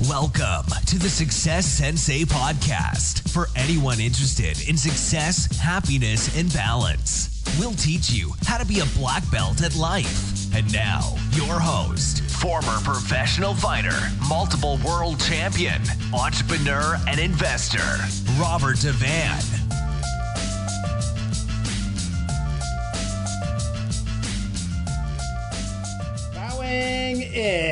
Welcome to the Success Sensei podcast for anyone interested in success, happiness, and balance. We'll teach you how to be a black belt at life. And now, your host, former professional fighter, multiple world champion, entrepreneur, and investor, Robert Devane.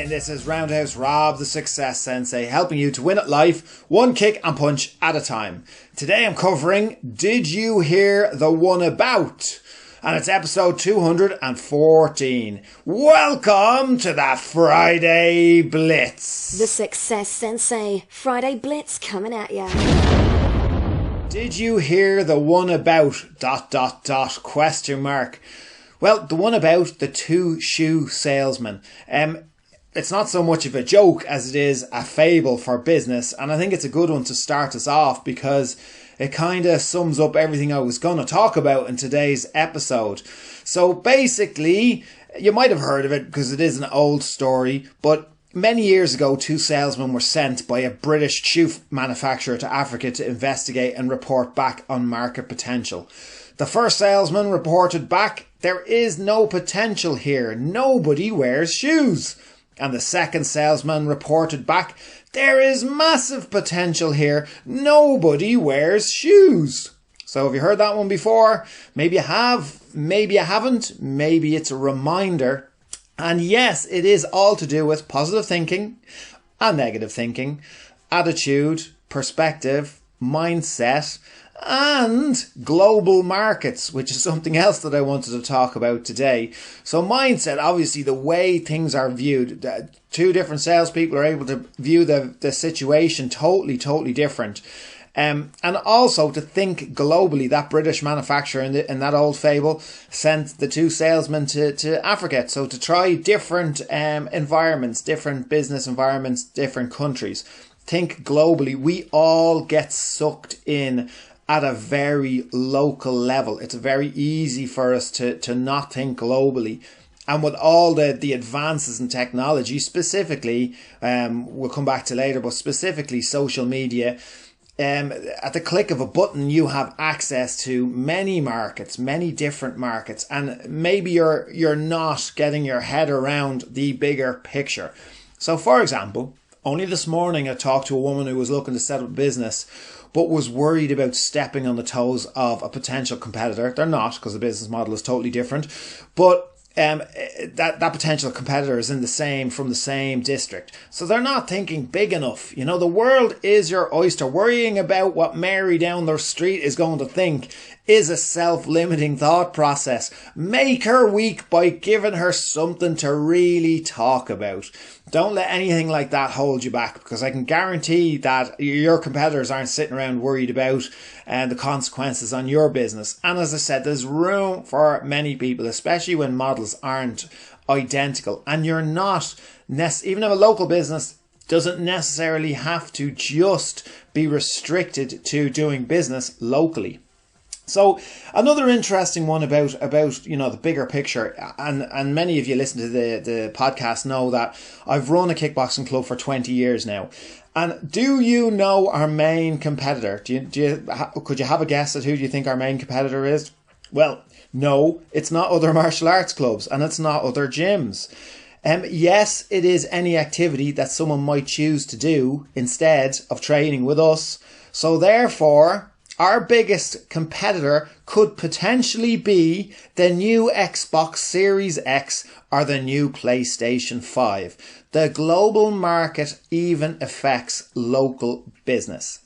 This is Roundhouse Rob, the Success Sensei, helping you to win at life, one kick and punch at a time. Today I'm covering Did You Hear the One About? And it's episode 214. Welcome to the Friday Blitz. The Success Sensei, Friday Blitz coming at ya. Did you hear the one about ... question mark. Well, the one about the two shoe salesman. It's not so much of a joke as it is a fable for business. And I think it's a good one to start us off because it kind of sums up everything I was going to talk about in today's episode. So basically, you might have heard of it because it is an old story, but many years ago, two salesmen were sent by a British shoe manufacturer to Africa to investigate and report back on market potential. The first salesman reported back, "There is no potential here. Nobody wears shoes." And the second salesman reported back, "There is massive potential here. Nobody wears shoes." So have you heard that one before? Maybe you have, maybe you haven't, maybe it's a reminder. And yes, it is all to do with positive thinking and negative thinking, attitude, perspective, mindset, and global markets, which is something else that I wanted to talk about today. So mindset, obviously the way things are viewed. Two different salespeople are able to view the situation totally different. And also to think globally. That British manufacturer in that old fable sent the two salesmen to Africa. So to try different environments, different business environments, different countries. Think globally. We all get sucked in at a very local level. It's very easy for us to not think globally. And with all the advances in technology, specifically, we'll come back to later, but specifically social media, at the click of a button, you have access to many markets, many different markets, and maybe you're not getting your head around the bigger picture. So for example, only this morning I talked to a woman who was looking to set up a business but was worried about stepping on the toes of a potential competitor. They're not, because the business model is totally different. But that potential competitor is from the same district. So they're not thinking big enough. You know, the world is your oyster. Worrying about what Mary down the street is going to think is a self-limiting thought process. Make her weak by giving her something to really talk about. Don't let anything like that hold you back, because I can guarantee that your competitors aren't sitting around worried about the consequences on your business. And as I said, there's room for many people, especially when models aren't identical. And you're not, even if a local business doesn't necessarily have to just be restricted to doing business locally. So another interesting one about the bigger picture, and many of you listen to the podcast know that I've run a kickboxing club for 20 years now. And do you know our main competitor? Could you have a guess at who do you think our main competitor is? Well, no, it's not other martial arts clubs and it's not other gyms. Yes, it is any activity that someone might choose to do instead of training with us. So therefore, our biggest competitor could potentially be the new Xbox Series X or the new PlayStation 5. The global market even affects local business.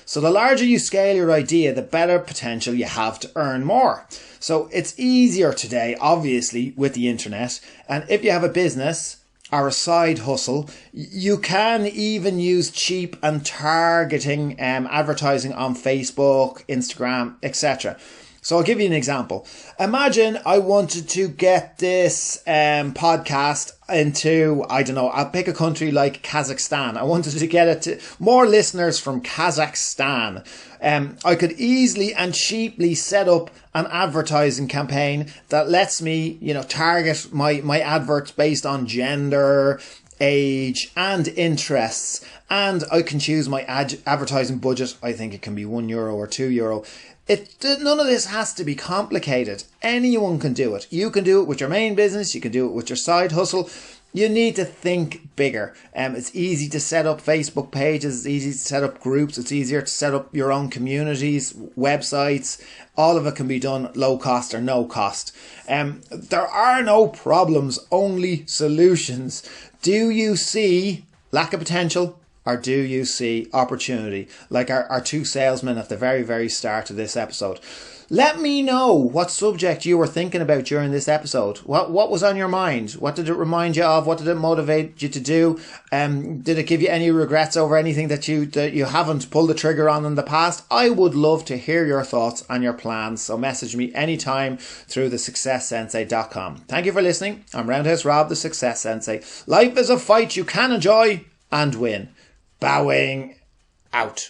So the larger you scale your idea, the better potential you have to earn more. So it's easier today, obviously, with the internet. And if you have a business or a side hustle, you can even use cheap and targeting advertising on Facebook, Instagram, etc. So I'll give you an example. Imagine I wanted to get this podcast into, I don't know, I'll pick a country like Kazakhstan. I wanted to get it to more listeners from Kazakhstan. I could easily and cheaply set up an advertising campaign that lets me, target my adverts based on gender, age and interests, and I can choose my advertising budget. I think it can be €1 or €2. None of this has to be complicated. Anyone can do it. You can do it with your main business. You can do it with your side hustle. You need to think bigger. It's easy to set up Facebook pages. It's easy to set up groups. It's easier to set up your own communities, websites. All of it can be done low cost or no cost. There are no problems, only solutions. Do you see lack of potential, or do you see opportunity? Like our two salesmen at the very, very start of this episode. Let me know what subject you were thinking about during this episode. What was on your mind? What did it remind you of? What did it motivate you to do? Did it give you any regrets over anything that you haven't pulled the trigger on in the past? I would love to hear your thoughts and your plans. So message me anytime through the successsensei.com. Thank you for listening. I'm Roundhouse Rob, the Success Sensei. Life is a fight you can enjoy and win. Bowing out.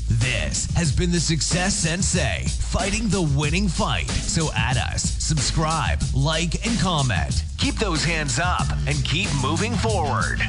This has been the Success Sensei, fighting the winning fight. So add us, subscribe, like, and comment. Keep those hands up and keep moving forward.